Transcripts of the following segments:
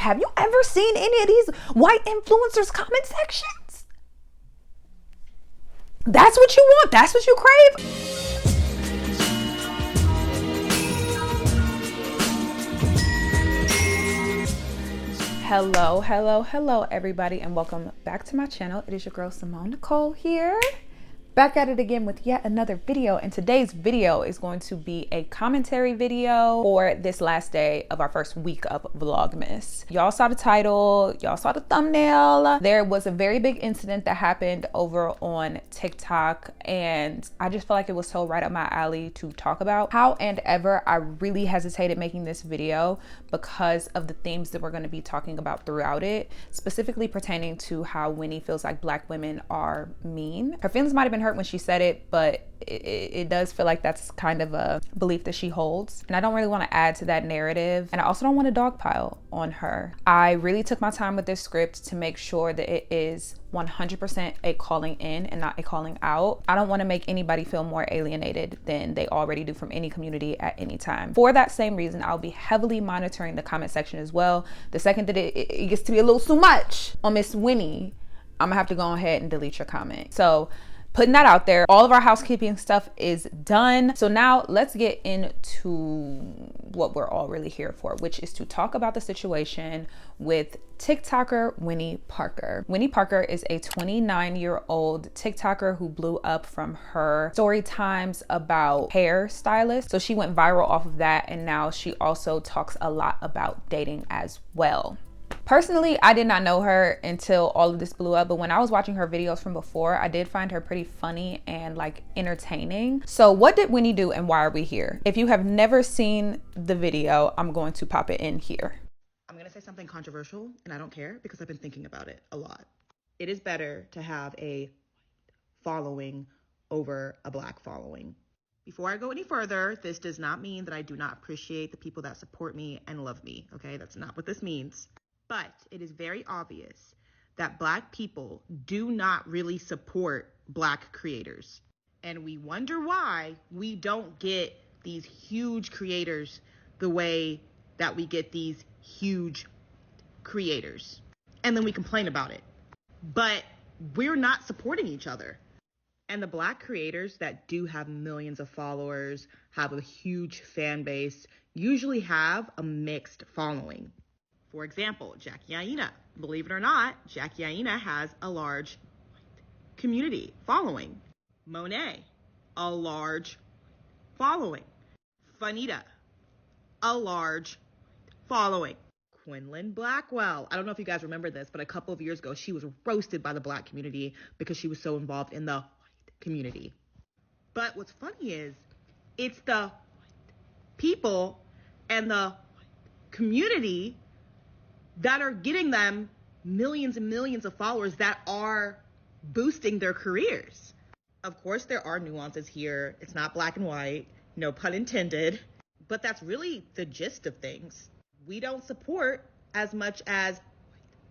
Have you ever seen any of these white influencers' comment sections? That's what you want. That's what you crave. Hello everybody, and welcome back to my channel. It is your girl Simone Nicole here, back at it again with yet another video. And today's video is going to be a commentary video for this last day of our first week of Vlogmas. Y'all saw the title, y'all saw the thumbnail. There was a very big incident that happened over on TikTok, and I just felt like it was so right up my alley to talk about. However, I really hesitated making this video because of the themes that we're going to be talking about throughout it, specifically pertaining to how Winnie feels like Black women are mean. Her feelings might have been hurt when she said it, but it does feel like that's kind of a belief that she holds, and I don't really want to add to that narrative, and I also don't want to dogpile on her. I really took my time with this script to make sure that it is 100% a calling in and not a calling out. I don't want to make anybody feel more alienated than they already do from any community at any time. For that same reason, I'll be heavily monitoring the comment section as well. The second that it gets to be a little too much on Miss Winnie, I'm gonna have to go ahead and delete your comment. So putting that out there, all of our housekeeping stuff is done. So now let's get into what we're all really here for, which is to talk about the situation with TikToker Winnie Parker. Winnie Parker is a 29-year-old TikToker who blew up from her story times about hair stylists. So she went viral off of that, and now she also talks a lot about dating as well. Personally, I did not know her until all of this blew up, but when I was watching her videos from before, I did find her pretty funny and like entertaining. So what did Winnie do and why are we here? If you have never seen the video, I'm going to pop it in here. I'm going to say something controversial, and I don't care because I've been thinking about it a lot. It is better to have a following over a Black following. Before I go any further, this does not mean that I do not appreciate the people that support me and love me, okay? That's not what this means. But it is very obvious that Black people do not really support Black creators. And we wonder why we don't get these huge creators the way that we get these huge creators. And then we complain about it. But we're not supporting each other. And the Black creators that do have millions of followers, have a huge fan base, usually have a mixed following. For example, Jackie Aina. Believe it or not, Jackie Aina has a large community following. Mone, a large following. Fanita, a large following. Quinlan Blackwell. I don't know if you guys remember this, but a couple of years ago, she was roasted by the Black community because she was so involved in the community. But what's funny is, it's the people and the community that are getting them millions and millions of followers that are boosting their careers. Of course, there are nuances here. It's not black and white, no pun intended, but that's really the gist of things. We don't support as much as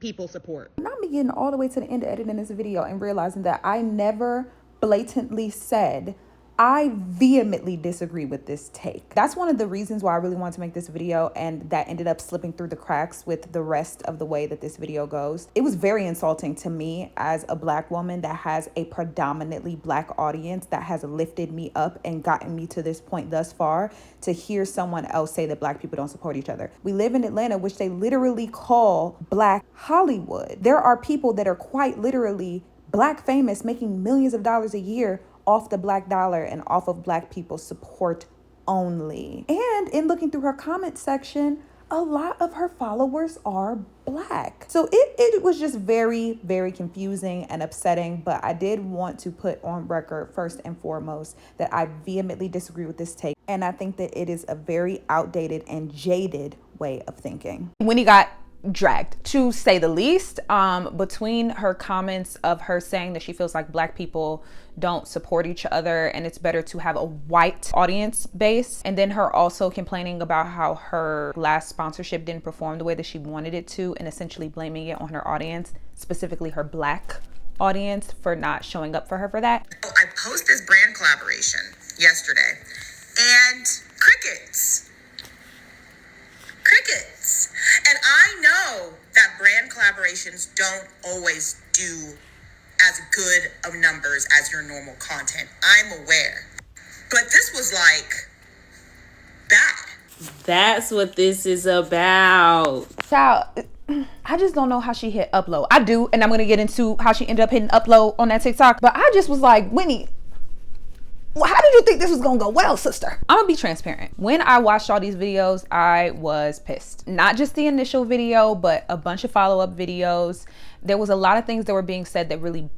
people support. I'm not getting all the way to the end of editing this video and realizing that I never blatantly said I vehemently disagree with this take. That's one of the reasons why I really wanted to make this video, and that ended up slipping through the cracks with the rest of the way that this video goes. It was very insulting to me as a Black woman that has a predominantly Black audience that has lifted me up and gotten me to this point thus far, to hear someone else say that Black people don't support each other. We live in Atlanta, which they literally call Black Hollywood. There are people that are quite literally Black famous, making millions of dollars a year off the Black dollar and off of Black people's support only. And in looking through her comment section, a lot of her followers are Black. So it was just very, very confusing and upsetting, but I did want to put on record first and foremost that I vehemently disagree with this take. And I think that it is a very outdated and jaded way of thinking. Winnie got dragged, to say the least, between her comments of her saying that she feels like Black people don't support each other and it's better to have a white audience base, and then her also complaining about how her last sponsorship didn't perform the way that she wanted it to, and essentially blaming it on her audience, specifically her Black audience, for not showing up for her for that. I posted this brand collaboration yesterday, and crickets. And I know collaborations don't always do as good of numbers as your normal content. I'm aware. But this was like bad. That's what this is about. Child, I just don't know how she hit upload. I do, and I'm gonna get into how she ended up hitting upload on that TikTok. But I just was like, Winnie, how did you think this was gonna go well, sister? I'm gonna be transparent. When I watched all these videos, I was pissed. Not just the initial video, but a bunch of follow-up videos. There was a lot of things that were being said that really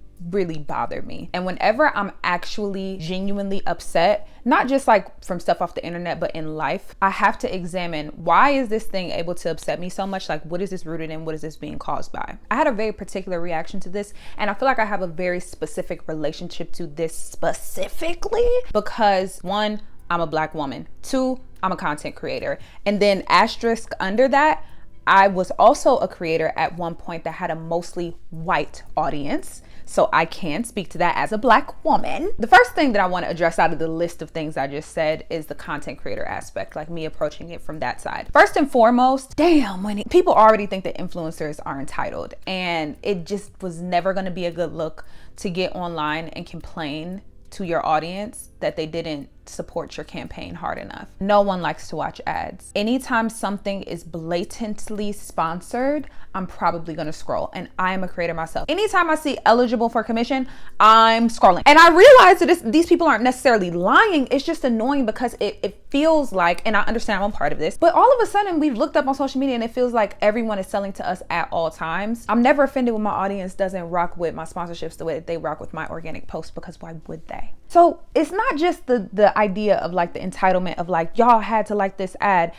bothered me. And whenever I'm actually genuinely upset, not just like from stuff off the internet, but in life, I have to examine, why is this thing able to upset me so much? Like, what is this rooted in? What is this being caused by? I had a very particular reaction to this, and I feel like I have a very specific relationship to this specifically because, one, I'm a Black woman. Two, I'm a content creator. And then asterisk under that, I was also a creator at one point that had a mostly white audience. So I can speak to that as a Black woman. The first thing that I want to address out of the list of things I just said is the content creator aspect, like me approaching it from that side. First and foremost, damn, Winnie, people already think that influencers are entitled, and it just was never going to be a good look to get online and complain to your audience that they didn't support your campaign hard enough. No one likes to watch ads. Anytime something is blatantly sponsored, I'm probably gonna scroll, and I am a creator myself. Anytime I see eligible for commission, I'm scrolling. And I realize that these people aren't necessarily lying. It's just annoying because it feels like, and I understand I'm a part of this, but all of a sudden we've looked up on social media and it feels like everyone is selling to us at all times. I'm never offended when my audience doesn't rock with my sponsorships the way that they rock with my organic posts, because why would they? So it's not just the idea of like the entitlement of like, y'all had to like this ad,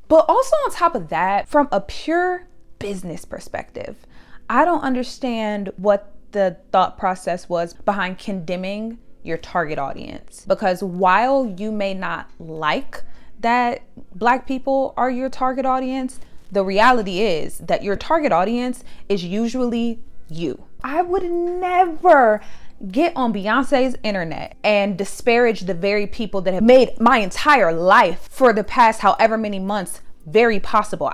but also on top of that, from a pure business perspective, I don't understand what the thought process was behind condemning your target audience. Because while you may not like that Black people are your target audience, the reality is that your target audience is usually you. I would never get on Beyonce's internet and disparage the very people that have made my entire life for the past however many months very possible.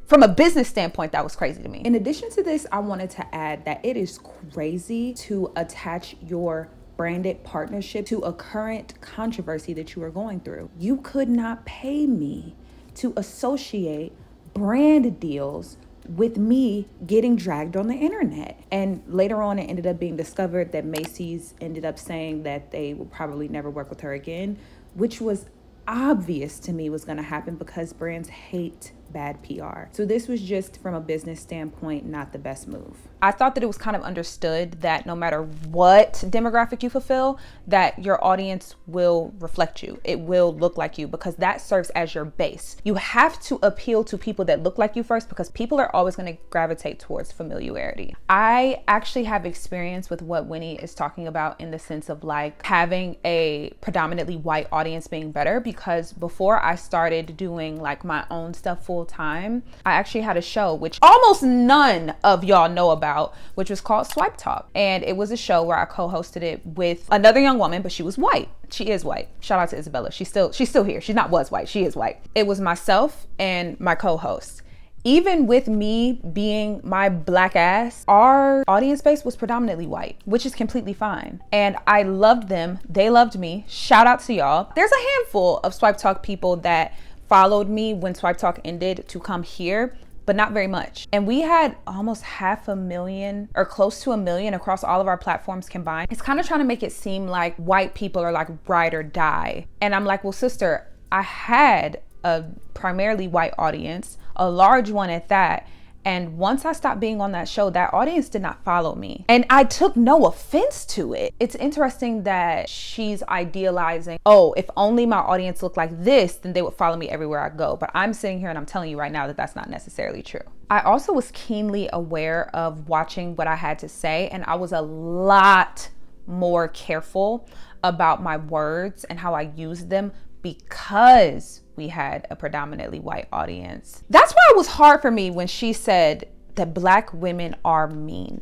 From a business standpoint, that was crazy to me. In addition to this, I wanted to add that it is crazy to attach your branded partnership to a current controversy that you are going through. You could not pay me to associate brand deals with me getting dragged on the internet. And later on, it ended up being discovered that Macy's ended up saying that they will probably never work with her again, which was obvious to me was going to happen because brands hate bad PR. So this was just, from a business standpoint, not the best move. I thought that it was kind of understood that no matter what demographic you fulfill, that your audience will reflect you. It will look like you, because that serves as your base. You have to appeal to people that look like you first, because people are always going to gravitate towards familiarity. I actually have experience with what Winnie is talking about in the sense of like having a predominantly white audience being better, because before I started doing like my own stuff full time, I actually had a show which almost none of y'all know about, which was called Swipe Talk. And it was a show where I co-hosted it with another young woman, but she was white. She is white. Shout out to Isabella. She's still here. She's not was white. She is white. It was myself and my co-host. Even with me being my Black ass, our audience base was predominantly white, which is completely fine. And I loved them. They loved me. Shout out to y'all. There's a handful of Swipe Talk people that followed me when Swipe Talk ended to come here, but not very much. And we had almost 500,000 or close to 1 million across all of our platforms combined. It's kind of trying to make it seem like white people are like ride or die. And I'm like, well, sister, I had a primarily white audience, a large one at that. And once I stopped being on that show, that audience did not follow me. And I took no offense to it. It's interesting that she's idealizing, oh, if only my audience looked like this, then they would follow me everywhere I go. But I'm sitting here and I'm telling you right now that that's not necessarily true. I also was keenly aware of watching what I had to say, and I was a lot more careful about my words and how I used them, because we had a predominantly white audience. That's why it was hard for me when she said that Black women are mean.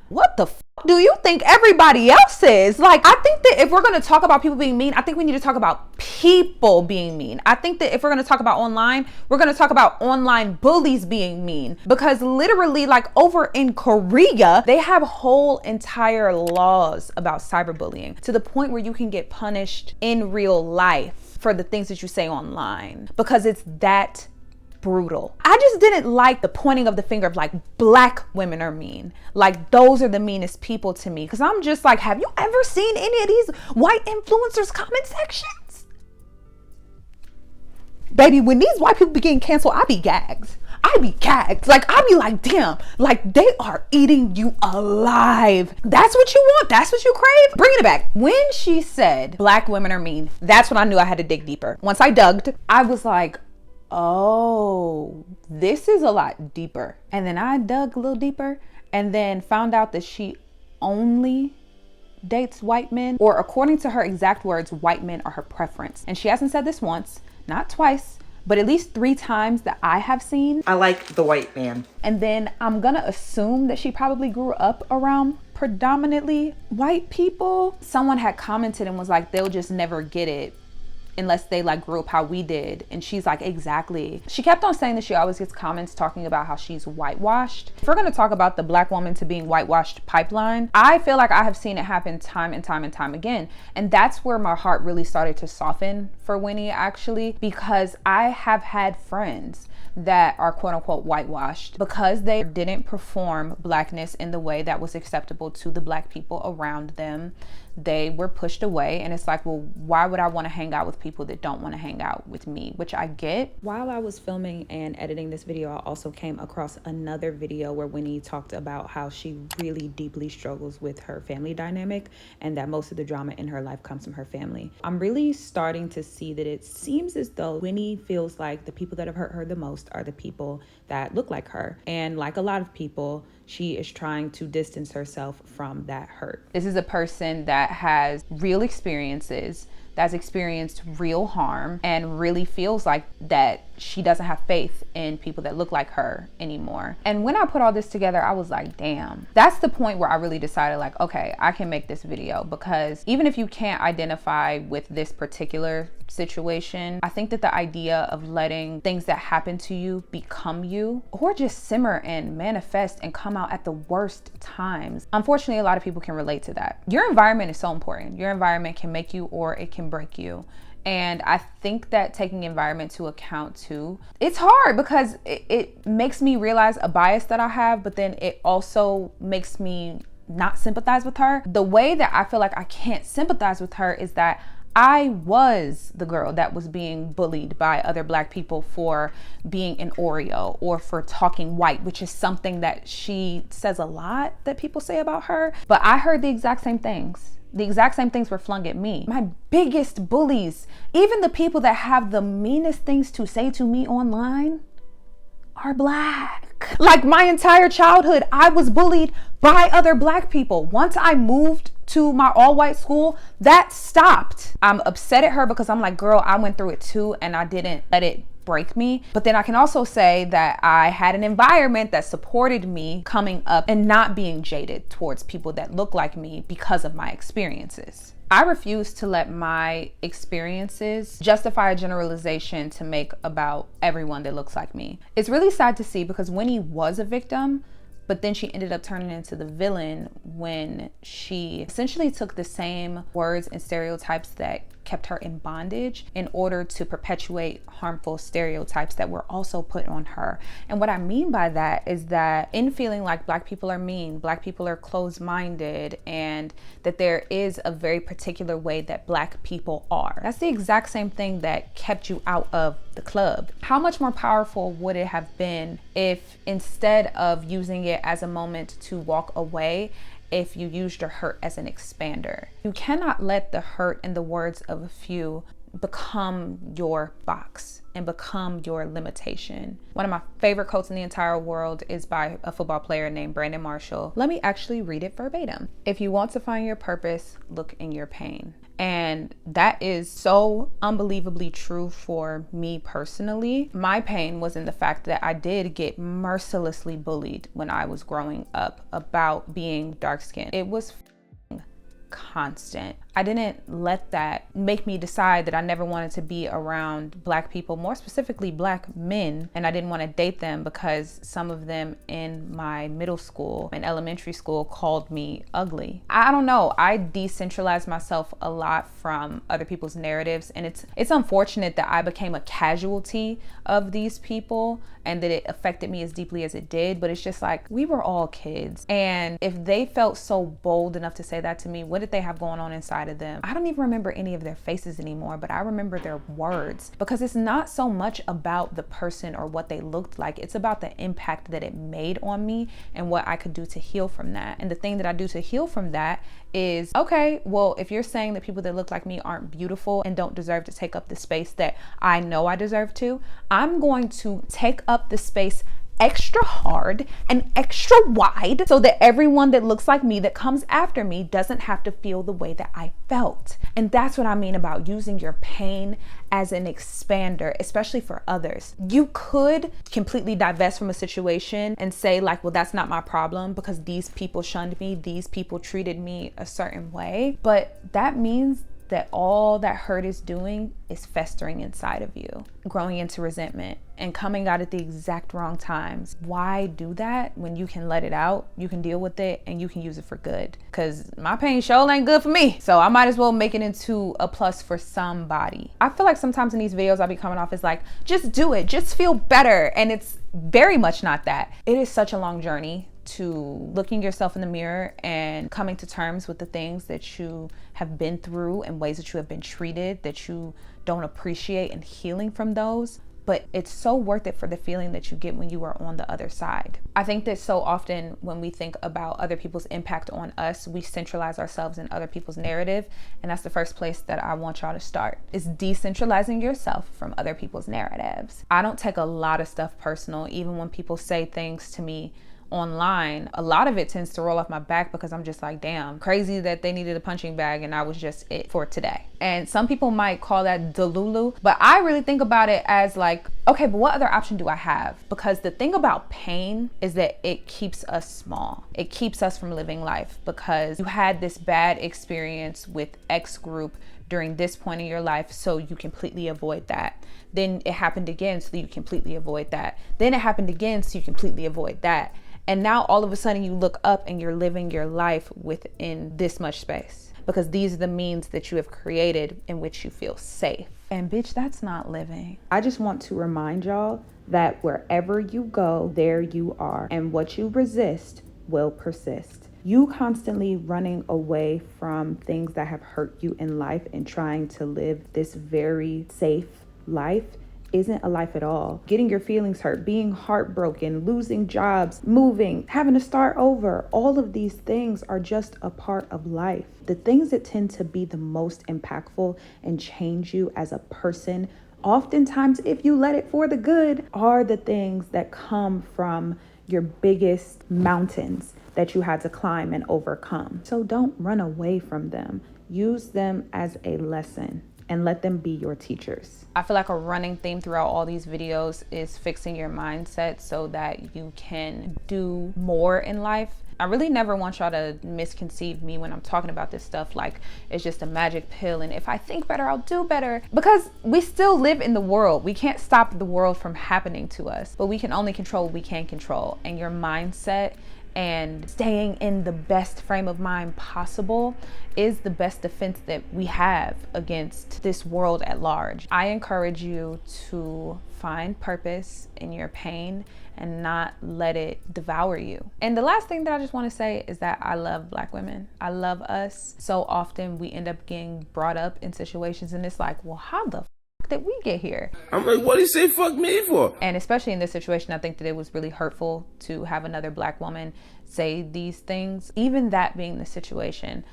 What the fuck do you think everybody else is? Like, I think that if we're going to talk about people being mean, I think we need to talk about people being mean. I think that if we're going to talk about online, we're going to talk about online bullies being mean, because literally, like, over in Korea, they have whole entire laws about cyberbullying to the point where you can get punished in real life for the things that you say online, because it's that brutal. I just didn't like the pointing of the finger of like, black women are mean. Like, those are the meanest people to me. Cause I'm just like, have you ever seen any of these white influencers comment sections? Baby, when these white people be getting canceled, I be gagged. Like, I be like, damn, like they are eating you alive. That's what you want. That's what you crave. Bringing it back. When she said black women are mean, that's when I knew I had to dig deeper. Once I dug, I was like, oh, this is a lot deeper. And then I dug a little deeper and then found out that she only dates white men, or according to her exact words, white men are her preference. And she hasn't said this once, not twice, but at least 3 times that I have seen. I like the white man. And then I'm gonna assume that she probably grew up around predominantly white people. Someone had commented and was like, they'll just never get it unless they like grew up how we did. And she's like, exactly. She kept on saying that she always gets comments talking about how she's whitewashed. If we're going to talk about the black woman to being whitewashed pipeline, I feel like I have seen it happen time and time and time again. And that's where my heart really started to soften for Winnie, actually, because I have had friends that are quote unquote whitewashed because they didn't perform blackness in the way that was acceptable to the black people around them. They were pushed away, and it's like, well, why would I want to hang out with people that don't want to hang out with me? Which I get. While I was filming and editing this video, I also came across another video where Winnie talked about how she really deeply struggles with her family dynamic and that most of the drama in her life comes from her family. I'm really starting to see that it seems as though Winnie feels like the people that have hurt her the most are the people that look like her. And like a lot of people, she is trying to distance herself from that hurt. This is a person that has real experiences, that's experienced real harm, and really feels like that she doesn't have faith in people that look like her anymore. And when I put all this together, I was like, damn. That's the point where I really decided, like, okay, I can make this video, because even if you can't identify with this particular situation, I think that the idea of letting things that happen to you become you, or just simmer and manifest and come out at the worst times. Unfortunately, a lot of people can relate to that. Your environment is so important. Your environment can make you or it can break you. And I think that taking environment to account too, it's hard because it makes me realize a bias that I have, but then it also makes me not sympathize with her. The way that I feel like I can't sympathize with her is that I was the girl that was being bullied by other black people for being an Oreo or for talking white, which is something that she says a lot that people say about her. But I heard the exact same things. The exact same things were flung at me. My biggest bullies, even the people that have the meanest things to say to me online, are black. Like my entire childhood, I was bullied by other black people. Once I moved to my all-white school, that stopped. I'm upset at her because I'm like, girl, I went through it too, and I didn't let it break me. But then I can also say that I had an environment that supported me coming up and not being jaded towards people that look like me because of my experiences. I refuse to let my experiences justify a generalization to make about everyone that looks like me. It's really sad to see because Winnie was a victim, but then she ended up turning into the villain when she essentially took the same words and stereotypes that kept her in bondage in order to perpetuate harmful stereotypes that were also put on her. And what I mean by that is that in feeling like black people are mean, black people are closed-minded, and that there is a very particular way that black people are, that's the exact same thing that kept you out of the club. How much more powerful would it have been if instead of using it as a moment to walk away, if you used your hurt as an expander? You cannot let the hurt and the words of a few become your box and become your limitation. One of my favorite quotes in the entire world is by a football player named Brandon Marshall. Let me actually read it verbatim. If you want to find your purpose, look in your pain. And that is so unbelievably true for me personally. My pain was in the fact that I did get mercilessly bullied when I was growing up about being dark-skinned. It was constant. I didn't let that make me decide that I never wanted to be around Black people, more specifically Black men, and I didn't want to date them because some of them in my middle school and elementary school called me ugly. I don't know. I decentralized myself a lot from other people's narratives, and it's unfortunate that I became a casualty of these people and that it affected me as deeply as it did, but it's just like, we were all kids, and if they felt so bold enough to say that to me, what did they have going on inside of them? I don't even remember any of their faces anymore, but I remember their words, because it's not so much about the person or what they looked like. It's about the impact that it made on me and what I could do to heal from that. And the thing that I do to heal from that is, okay, well, if you're saying that people that look like me aren't beautiful and don't deserve to take up the space that I know I deserve to, I'm going to take up the space extra hard and extra wide so that everyone that looks like me that comes after me doesn't have to feel the way that I felt. And that's what I mean about using your pain as an expander, especially for others. You could completely divest from a situation and say like, well, that's not my problem because these people shunned me, these people treated me a certain way. But that means that all that hurt is doing is festering inside of you, growing into resentment and coming out at the exact wrong times. Why do that when you can let it out, you can deal with it, and you can use it for good? Because my pain sure ain't good for me. So I might as well make it into a plus for somebody. I feel like sometimes in these videos I'll be coming off as like, just do it, just feel better. And it's very much not that. It is such a long journey to looking yourself in the mirror and coming to terms with the things that you have been through and ways that you have been treated that you don't appreciate, and healing from those. But it's so worth it for the feeling that you get when you are on the other side. I think that so often when we think about other people's impact on us, we centralize ourselves in other people's narrative. And that's the first place that I want y'all to start, is decentralizing yourself from other people's narratives. I don't take a lot of stuff personal, even when people say things to me online. A lot of it tends to roll off my back because I'm just like, damn, crazy that they needed a punching bag and I was just it for today. And some people might call that delulu, but I really think about it as like, okay, but what other option do I have? Because the thing about pain is that it keeps us small. It keeps us from living life because you had this bad experience with X group during this point in your life, so you completely avoid that. Then it happened again, so you completely avoid that. Then it happened again, so you completely avoid that. And now all of a sudden you look up and you're living your life within this much space because these are the means that you have created in which you feel safe. And bitch, that's not living. I just want to remind y'all that wherever you go, there you are. And what you resist will persist. You constantly running away from things that have hurt you in life and trying to live this very safe life isn't a life at all. Getting your feelings hurt, being heartbroken, losing jobs, moving, having to start over, all of these things are just a part of life. The things that tend to be the most impactful and change you as a person, oftentimes, if you let it for the good, are the things that come from your biggest mountains that you had to climb and overcome. So don't run away from them. Use them as a lesson and let them be your teachers. I feel like a running theme throughout all these videos is fixing your mindset so that you can do more in life. I really never want y'all to misconceive me when I'm talking about this stuff like it's just a magic pill and if I think better, I'll do better. Because we still live in the world. We can't stop the world from happening to us, but we can only control what we can control. And your mindset and staying in the best frame of mind possible is the best defense that we have against this world at large. I encourage you to find purpose in your pain and not let it devour you. And the last thing that I just want to say is that I love Black women. I love us. So often we end up getting brought up in situations and it's like, well, how the did we get here? I'm like, what do you say fuck me for? And especially in this situation, I think that it was really hurtful to have another Black woman say these things. Even that being the situation,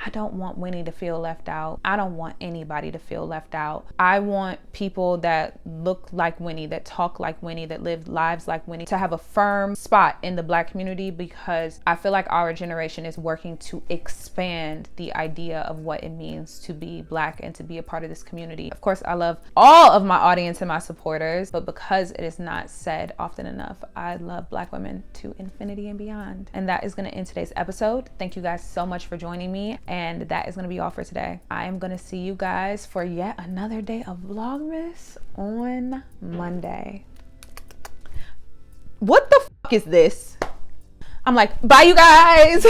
I don't want Winnie to feel left out. I don't want anybody to feel left out. I want people that look like Winnie, that talk like Winnie, that live lives like Winnie, to have a firm spot in the Black community, because I feel like our generation is working to expand the idea of what it means to be Black and to be a part of this community. Of course, I love all of my audience and my supporters, but because it is not said often enough, I love Black women to infinity and beyond. And that is going to end today's episode. Thank you guys so much for joining me. And that is going to be all for today. I am going to see you guys for yet another day of Vlogmas on Monday. What the fuck is this? I'm like, bye you guys.